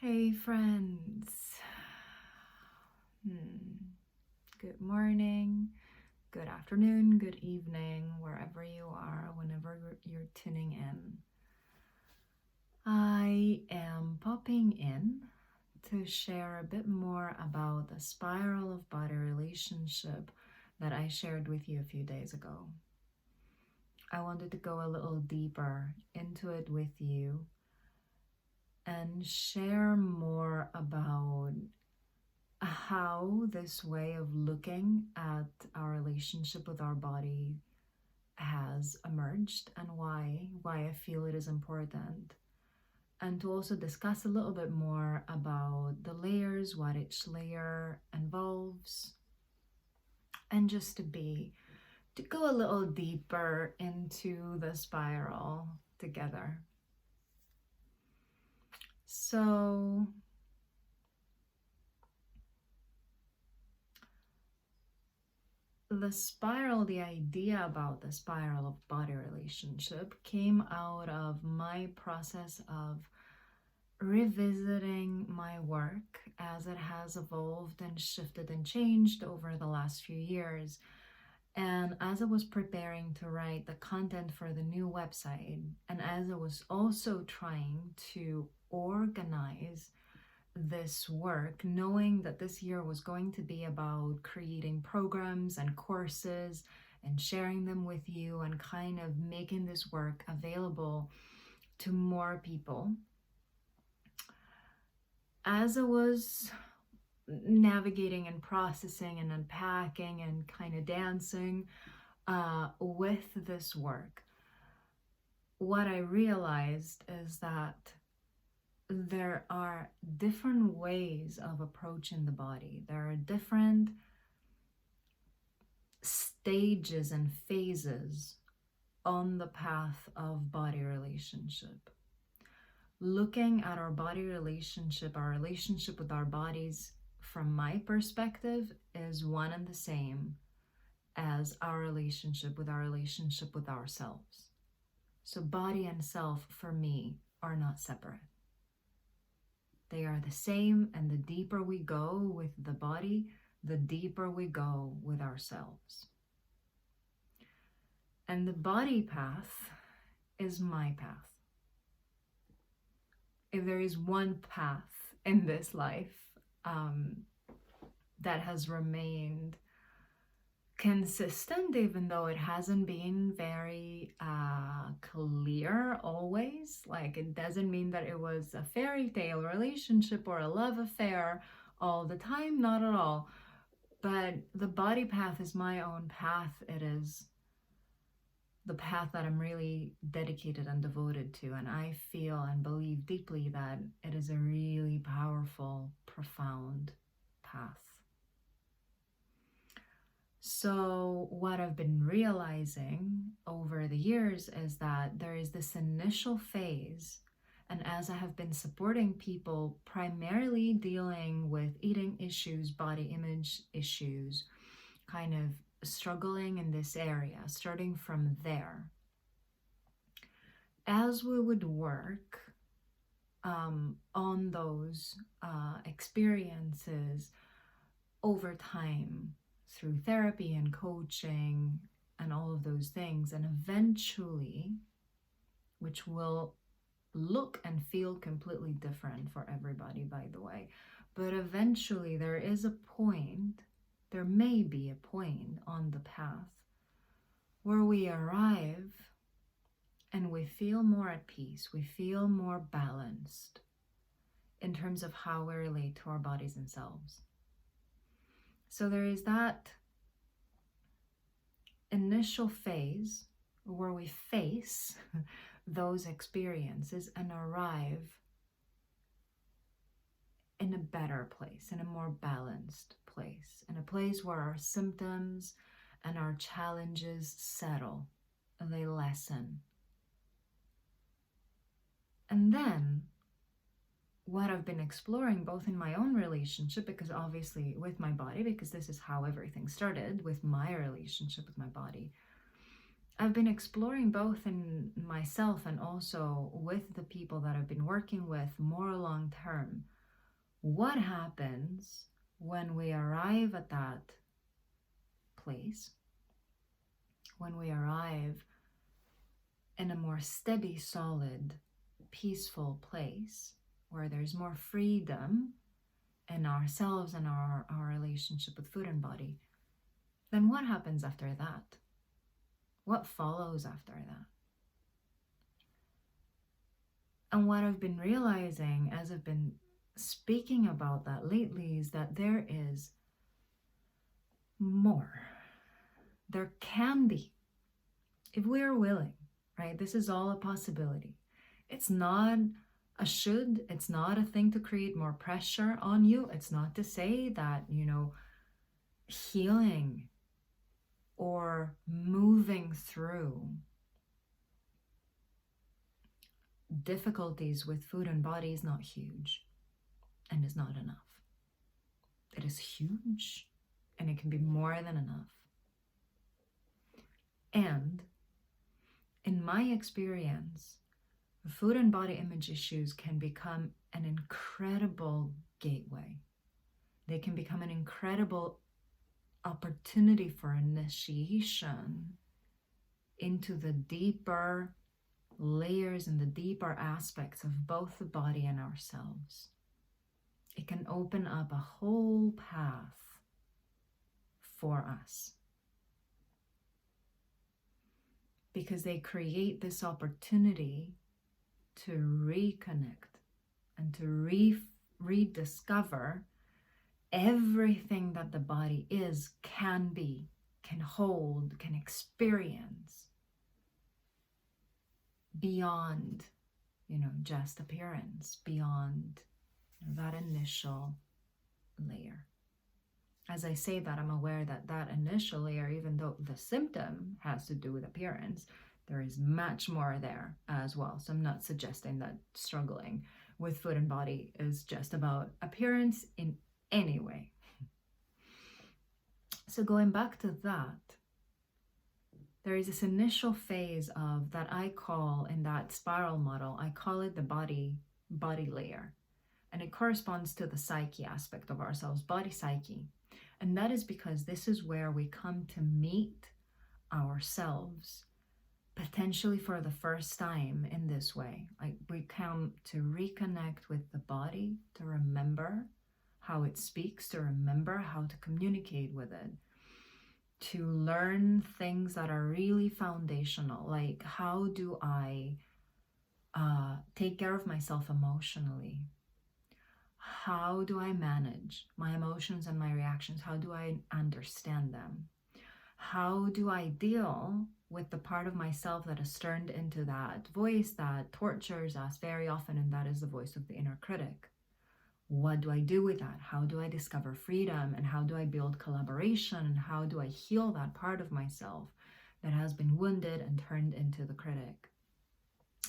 Hey friends. Good morning, good afternoon, good evening, wherever you are, whenever you're tuning in. I am popping in to share a bit more about the spiral of body relationship that I shared with you a few days ago. I wanted to go a little deeper into it with you and share more about how this way of looking at our relationship with our body has emerged and why I feel it is important, and to also discuss a little bit more about the layers, what each layer involves, and just to go a little deeper into the spiral together. So the idea about the spiral of body relationship came out of my process of revisiting my work as it has evolved and shifted and changed over the last few years. And as I was preparing to write the content for the new website, and as I was also trying to organize this work, knowing that this year was going to be about creating programs and courses and sharing them with you and kind of making this work available to more people. As I was navigating and processing and unpacking and kind of dancing with this work, what I realized is that there are different ways of approaching the body. There are different stages and phases on the path of body relationship. Looking at our body relationship, our relationship with our bodies, from my perspective, is one and the same as our relationship with ourselves. So body and self, for me, are not separate. They are the same, and the deeper we go with the body, the deeper we go with ourselves. And the body path is my path. If there is one path in this life that has remained consistent, even though it hasn't been very clear always, like it doesn't mean that it was a fairy tale relationship or a love affair all the time, not at all. But the body path is my own path. It is the path that I'm really dedicated and devoted to, and I feel and believe deeply that it is a really powerful, profound path. So what I've been realizing over the years is that there is this initial phase, and as I have been supporting people primarily dealing with eating issues, body image issues, kind of struggling in this area, starting from there, as we would work on those experiences over time through therapy and coaching and all of those things, and eventually, which will look and feel completely different for everybody, by the way, but eventually there may be a point on the path where we arrive and we feel more at peace, we feel more balanced in terms of how we relate to our bodies and selves. So there is that initial phase where we face those experiences and arrive in a better place, in a more balanced place, in a place where our symptoms and our challenges settle, they lessen. And then what I've been exploring both in my own relationship, because obviously with my body, because this is how everything started with my relationship with my body, I've been exploring both in myself and also with the people that I've been working with more long term, what happens when we arrive at that place, when we arrive in a more steady, solid, peaceful place where there's more freedom in ourselves and our relationship with food and body, then what happens after that? What follows after that? And what I've been realizing as I've been speaking about that lately is that there is more. There can be, if we are willing, right? This is all a possibility. It's not a should, it's not a thing to create more pressure on you. It's not to say that, healing or moving through difficulties with food and body is not huge and is not enough. It is huge and it can be more than enough. And in my experience, food and body image issues can become an incredible gateway. They can become an incredible opportunity for initiation into the deeper layers and the deeper aspects of both the body and ourselves. It can open up a whole path for us because they create this opportunity to reconnect and to rediscover everything that the body is, can be, can hold, can experience beyond, just appearance, beyond that initial layer. As I say that, I'm aware that that initial layer, even though the symptom has to do with appearance, there is much more there as well. So I'm not suggesting that struggling with food and body is just about appearance in any way. So going back to that, there is this initial phase of that I call, in that spiral model, I call it the body layer. And it corresponds to the psyche aspect of ourselves, body psyche. And that is because this is where we come to meet ourselves, potentially for the first time in this way. Like, we come to reconnect with the body, to remember how it speaks, to remember how to communicate with it, to learn things that are really foundational, like how do I take care of myself emotionally? How do I manage my emotions and my reactions? How do I understand them? How do I deal with the part of myself that has turned into that voice that tortures us very often, and that is the voice of the inner critic? What do I do with that? How do I discover freedom? And how do I build collaboration? And how do I heal that part of myself that has been wounded and turned into the critic?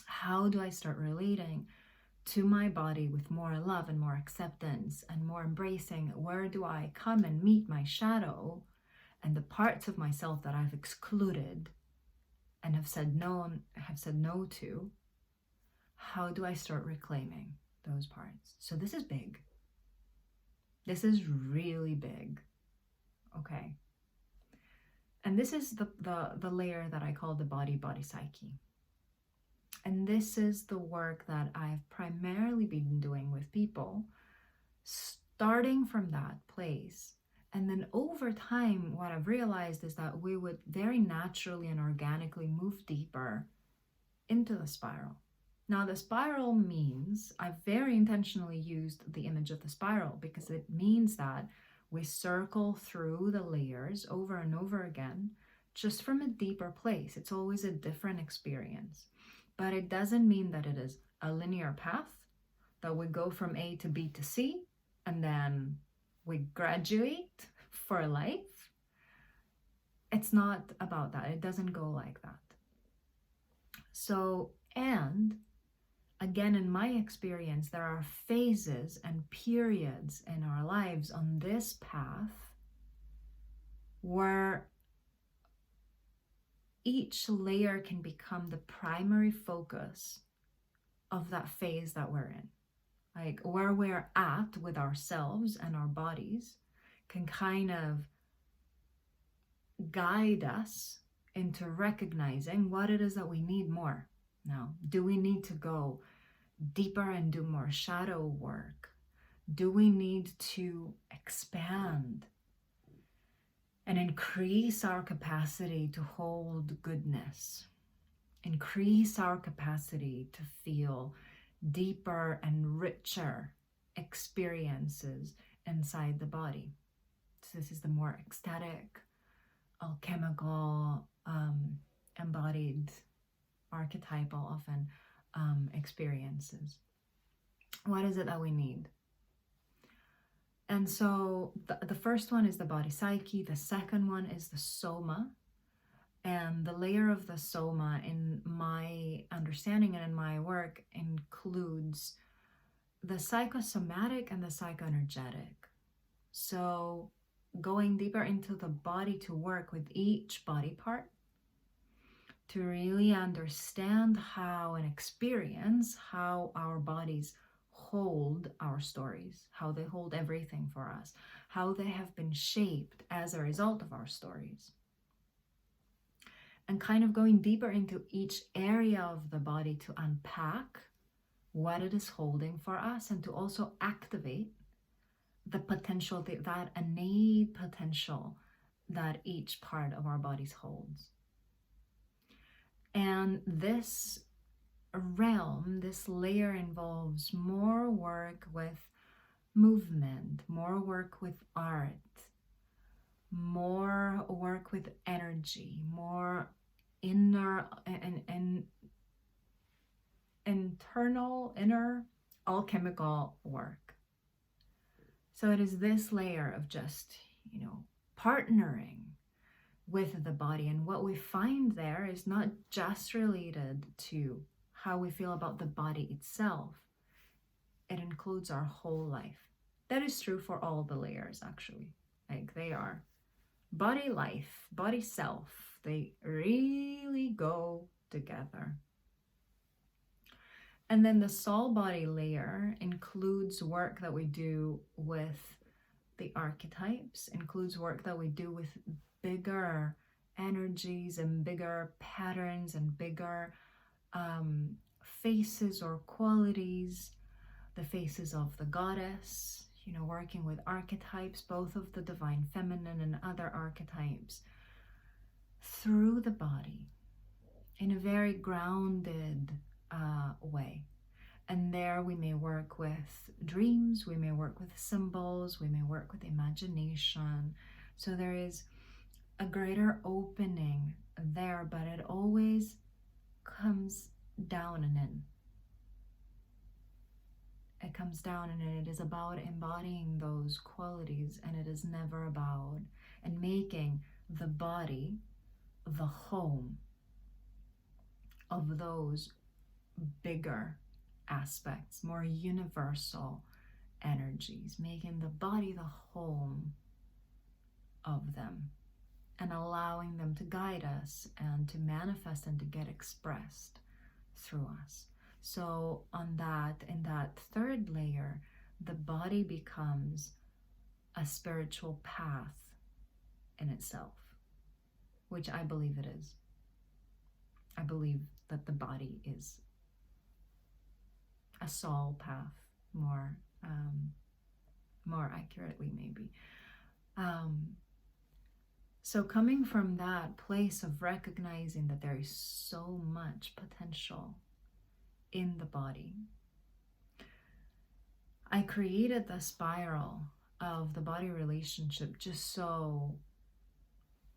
How do I start relating to my body with more love and more acceptance and more embracing? Where do I come and meet my shadow and the parts of myself that I've excluded and have said no to? How do I start reclaiming those parts? So this is big. This is really big. Okay. And this is the layer that I call the body psyche. And this is the work that I've primarily been doing with people, starting from that place. And then over time, what I've realized is that we would very naturally and organically move deeper into the spiral. Now, the spiral means, I've very intentionally used the image of the spiral because it means that we circle through the layers over and over again, just from a deeper place. It's always a different experience. But it doesn't mean that it is a linear path, that we go from A to B to C, and then we graduate for life. It's not about that. It doesn't go like that. So, and again, in my experience, there are phases and periods in our lives on this path where each layer can become the primary focus of that phase that we're in. like where we're at with ourselves and our bodies, can kind of guide us into recognizing what it is that we need more. Now, do we need to go deeper and do more shadow work? Do we need to expand and increase our capacity to hold goodness? Increase our capacity to feel deeper and richer experiences inside the body. So this is the more ecstatic, alchemical, embodied, archetypal often experiences. What is it that we need? And so the first one is the body psyche. The second one is the soma. And the layer of the soma, in my understanding and in my work, includes the psychosomatic and the psychoenergetic. So going deeper into the body to work with each body part, to really understand how and experience how our bodies hold our stories, how they hold everything for us, how they have been shaped as a result of our stories. And kind of going deeper into each area of the body to unpack what it is holding for us, and to also activate the potential, that innate potential that each part of our bodies holds. And this realm, this layer, involves more work with movement, more work with art, more work with energy, more inner and inner alchemical work. So it is this layer of just, partnering with the body. And what we find there is not just related to how we feel about the body itself. It includes our whole life. That is true for all the layers, actually. Like, they are body life, body self. They really go together. And then the soul body layer includes work that we do with the archetypes, includes work that we do with bigger energies and bigger patterns and bigger faces or qualities, the faces of the goddess, working with archetypes, both of the divine feminine and other archetypes, through the body in a very grounded way. And there we may work with dreams, we may work with symbols, we may work with imagination. So there is a greater opening there, but it always comes down and in. It comes down and in. It is about embodying those qualities, and it is never about and making the body the home of those bigger aspects, more universal energies, making the body the home of them and allowing them to guide us and to manifest and to get expressed through us. So in that third layer, the body becomes a spiritual path in itself, which I believe it is. I believe that the body is a soul path, more accurately maybe. So coming from that place of recognizing that there is so much potential in the body, I created the spiral of the body relationship just so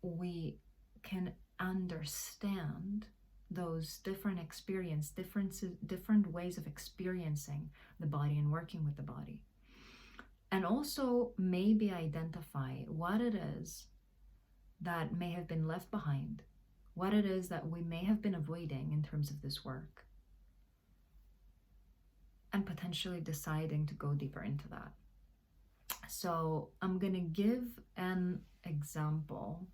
we can understand those different differences, different ways of experiencing the body and working with the body. And also maybe identify what it is that may have been left behind, what it is that we may have been avoiding in terms of this work, and potentially deciding to go deeper into that. So I'm going to give an example.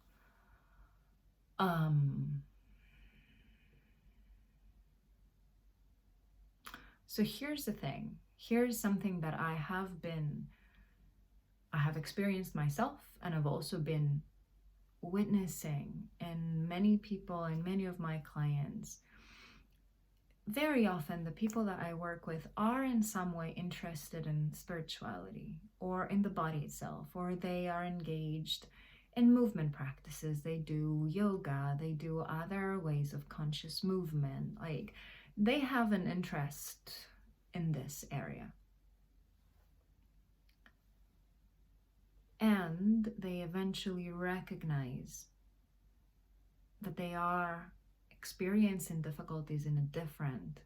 So here's the thing. Here's something that I have experienced myself, and I've also been witnessing in many people and many of my clients. Very often the people that I work with are in some way interested in spirituality or in the body itself, or they are engaged in movement practices. They do yoga, they do other ways of conscious movement. Like, they have an interest in this area. And they eventually recognize that they are experiencing difficulties in a different,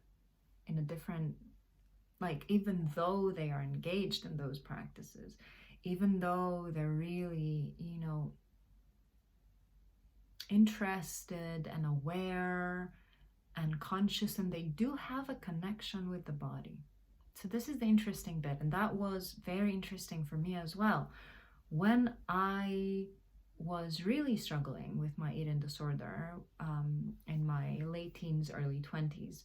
like, even though they are engaged in those practices, even though they're really, interested and aware and conscious, and they do have a connection with the body. So this is the interesting bit, and that was very interesting for me as well. When I was really struggling with my eating disorder in my late teens, early 20s,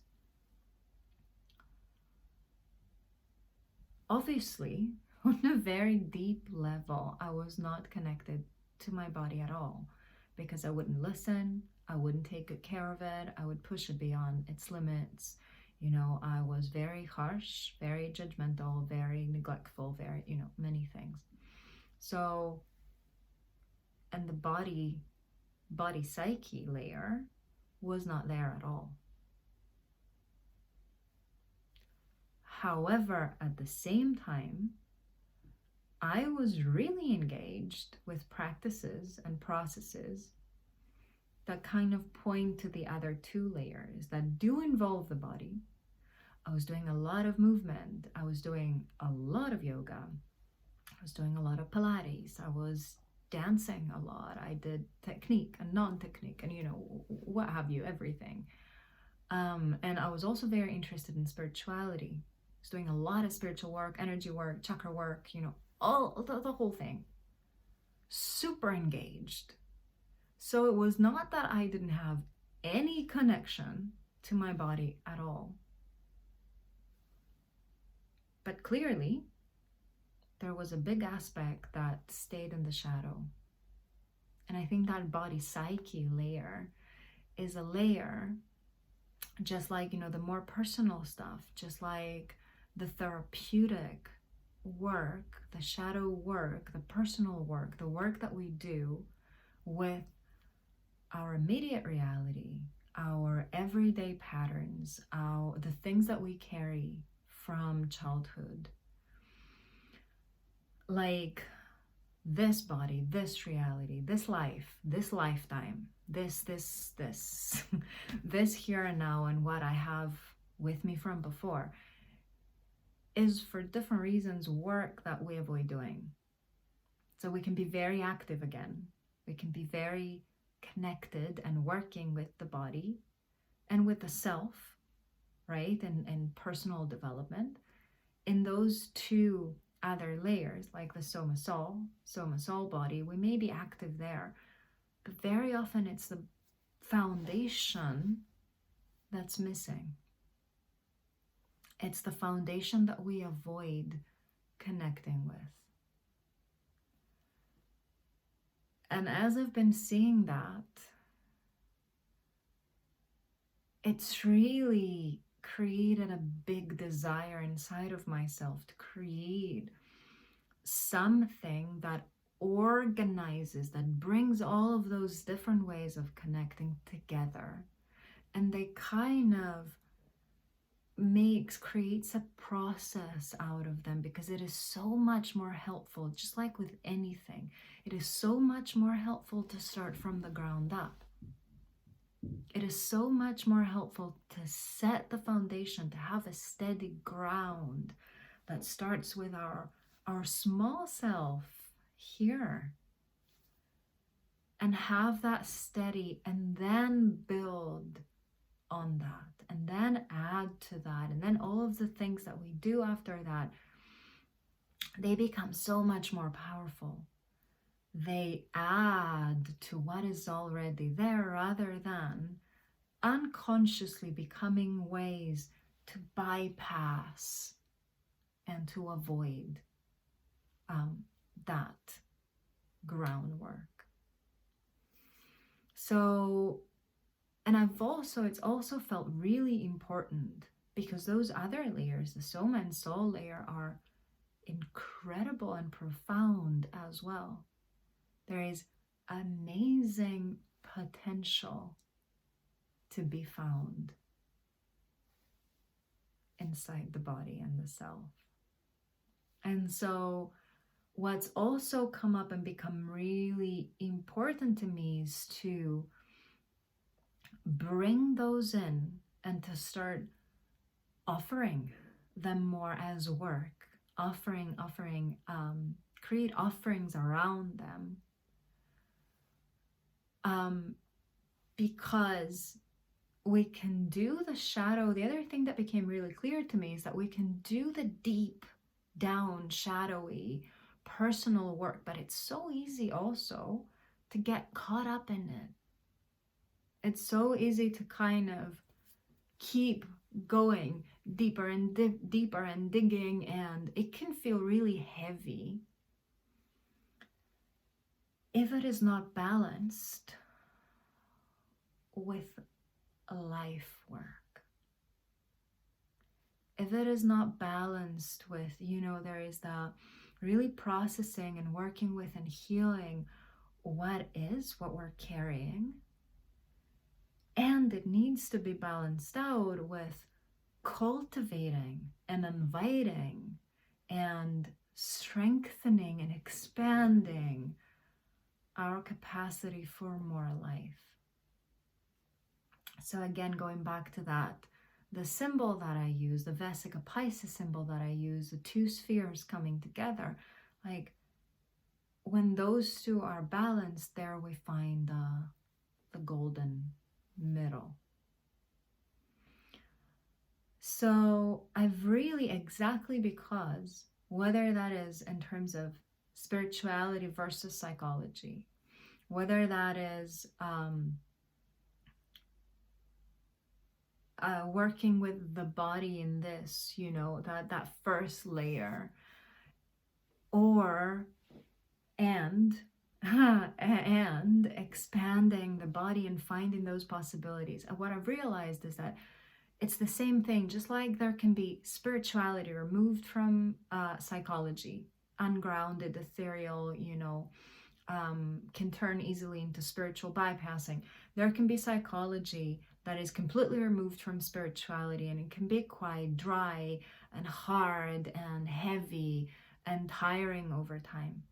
obviously, on a very deep level, I was not connected to my body at all, because I wouldn't listen, I wouldn't take good care of it, I would push it beyond its limits. I was very harsh, very judgmental, very neglectful, very, many things. So, and the body psyche layer was not there at all. However, at the same time, I was really engaged with practices and processes that kind of point to the other two layers that do involve the body. I was doing a lot of movement. I was doing a lot of yoga. I was doing a lot of Pilates. I was dancing a lot. I did technique and non-technique and, what have you, everything. And I was also very interested in spirituality. I was doing a lot of spiritual work, energy work, chakra work, all the whole thing. Super engaged. So it was not that I didn't have any connection to my body at all. But clearly, there was a big aspect that stayed in the shadow. And I think that body psyche layer is a layer, just like, the more personal stuff, just like the therapeutic work, the shadow work, the personal work, the work that we do with our immediate reality, our everyday patterns, the things that we carry from childhood. Like this body, this reality, this life, this lifetime, this this here and now, and what I have with me from before is, for different reasons, work that we avoid doing. So we can be very active again. We can be very connected and working with the body and with the self, right? And personal development in those two other layers, like the soma soul body. We may be active there, but very often it's the foundation that's missing. It's the foundation that we avoid connecting with. And as I've been seeing that, it's really created a big desire inside of myself to create something that organizes, that brings all of those different ways of connecting together. And they kind of creates a process out of them, because it is so much more helpful, just like with anything. It is so much more helpful to start from the ground up. It is so much more helpful to set the foundation, to have a steady ground that starts with our small self here, and have that steady, and then build on that, and then add to that, and then all of the things that we do after that, they become so much more powerful. They add to what is already there, rather than unconsciously becoming ways to bypass and to avoid that groundwork. So, and it's also felt really important because those other layers, the soma and soul layer, are incredible and profound as well. There is amazing potential to be found inside the body and the self. And so what's also come up and become really important to me is to bring those in and to start offering them more as work, create offerings around them, because we can do the shadow. The other thing that became really clear to me is that we can do the deep down shadowy personal work, but it's so easy also to get caught up in it. It's so easy to kind of keep going deeper and deeper and digging, and it can feel really heavy if it is not balanced with life work. If it is not balanced with, there is the really processing and working with and healing what we're carrying, and it needs to be balanced out with cultivating and inviting and strengthening and expanding our capacity for more life. So again, going back to that, the symbol that I use, the Vesica Pisces symbol that I use, the two spheres coming together, like when those two are balanced, there we find the golden middle. So I've really, exactly because, whether that is in terms of spirituality versus psychology, whether that is working with the body in this, that first layer, and expanding the body and finding those possibilities. And what I've realized is that it's the same thing. Just like there can be spirituality removed from psychology, ungrounded, ethereal, can turn easily into spiritual bypassing. There can be psychology that is completely removed from spirituality, and it can be quite dry and hard and heavy and tiring over time.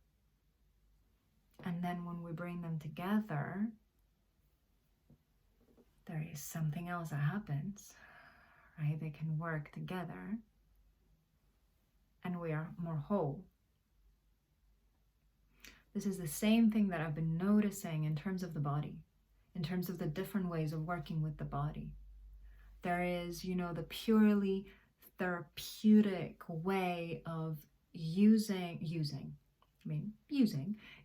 And then when we bring them together, there is something else that happens, right? They can work together and we are more whole. This is the same thing that I've been noticing in terms of the body, in terms of the different ways of working with the body. There is, the purely therapeutic way of using,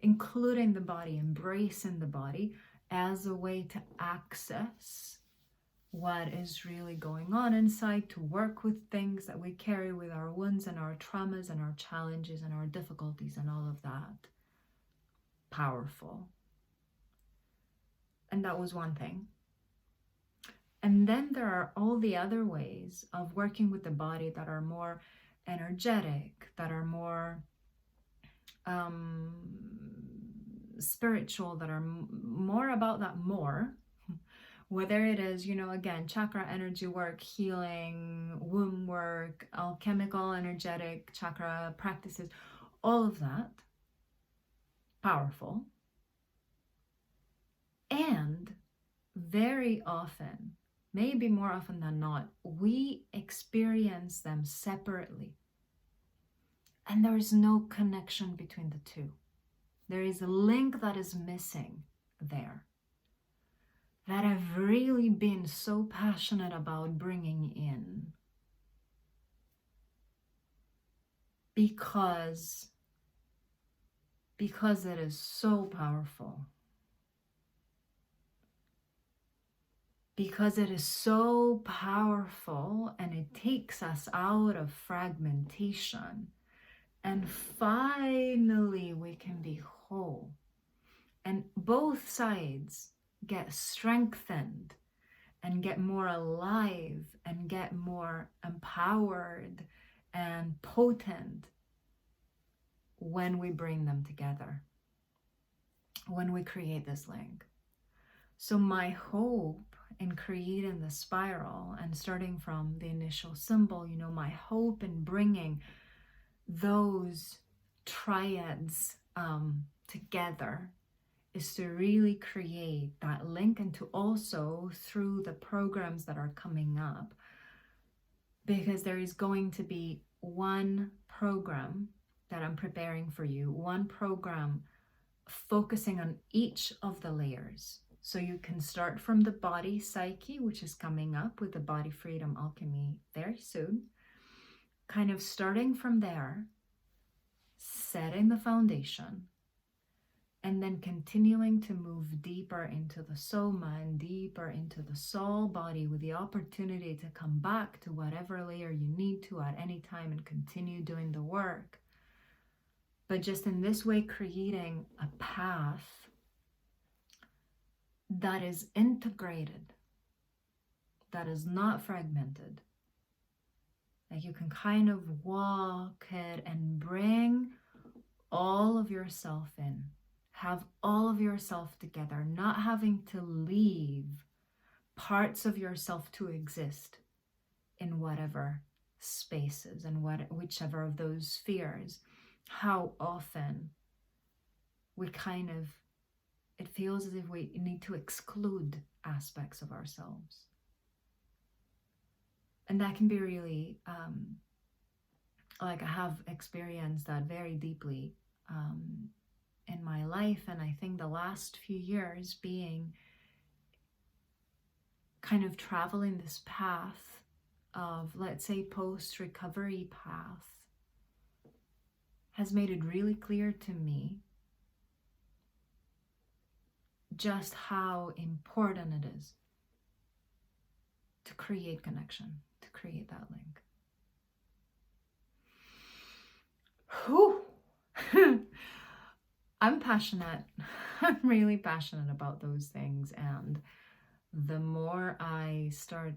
including the body, embracing the body as a way to access what is really going on inside, to work with things that we carry, with our wounds and our traumas and our challenges and our difficulties and all of that. Powerful. And that was one thing. And then there are all the other ways of working with the body that are more energetic, that are more spiritual, that are more about that more. Whether it is, again, chakra energy work, healing, womb work, alchemical, energetic chakra practices, all of that, powerful. And very often, maybe more often than not, we experience them separately. And there is no connection between the two. There is a link that is missing there, that I've really been so passionate about bringing in, because it is so powerful. because it is so powerful and it takes us out of fragmentation. And finally, we can be whole. And both sides get strengthened and get more alive and get more empowered and potent when we bring them together, when we create this link. So my hope in creating the spiral and starting from the initial symbol, my hope in bringing those triads together is to really create that link, and to also, through the programs that are coming up, because there is going to be one program that I'm preparing for you, one program focusing on each of the layers. So you can start from the body psyche, which is coming up with the Body Freedom Alchemy very soon. Kind of starting from there, setting the foundation, and then continuing to move deeper into the soma and deeper into the soul body, with the opportunity to come back to whatever layer you need to at any time and continue doing the work. But just in this way, creating a path that is integrated, that is not fragmented. Like you can kind of walk it and bring all of yourself in, have all of yourself together, not having to leave parts of yourself to exist in whatever spaces and whichever of those spheres. How often we kind of, it feels as if we need to exclude aspects of ourselves. And that can be really, like I have experienced that very deeply in my life. And I think the last few years being kind of traveling this path of, let's say, post-recovery path, has made it really clear to me just how important it is to create connection, to create that link. Whew. I'm passionate. I'm really passionate about those things. And the more I start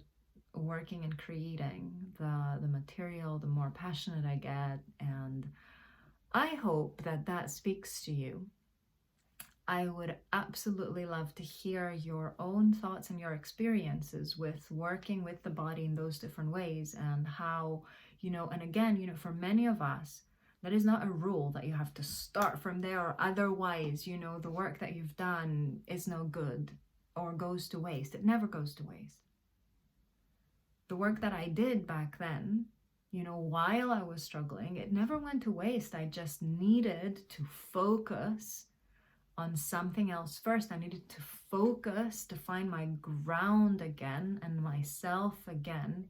working and creating the material, the more passionate I get. And I hope that that speaks to you. I would absolutely love to hear your own thoughts and your experiences with working with the body in those different ways, and how, and again, for many of us, that is not a rule that you have to start from there, or otherwise, the work that you've done is no good or goes to waste. It never goes to waste. The work that I did back then, while I was struggling, it never went to waste. I just needed to focus on something else first. I needed to focus to find my ground again and myself again,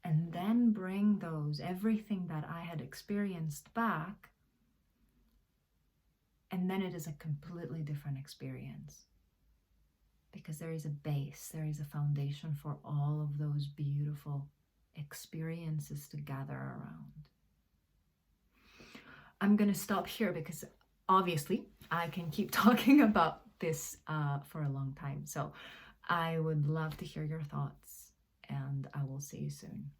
and then bring everything that I had experienced back, and then it is a completely different experience, because there is a base, there is a foundation for all of those beautiful experiences to gather around. I'm going to stop here because obviously I can keep talking about this for a long time. So I would love to hear your thoughts, and I will see you soon.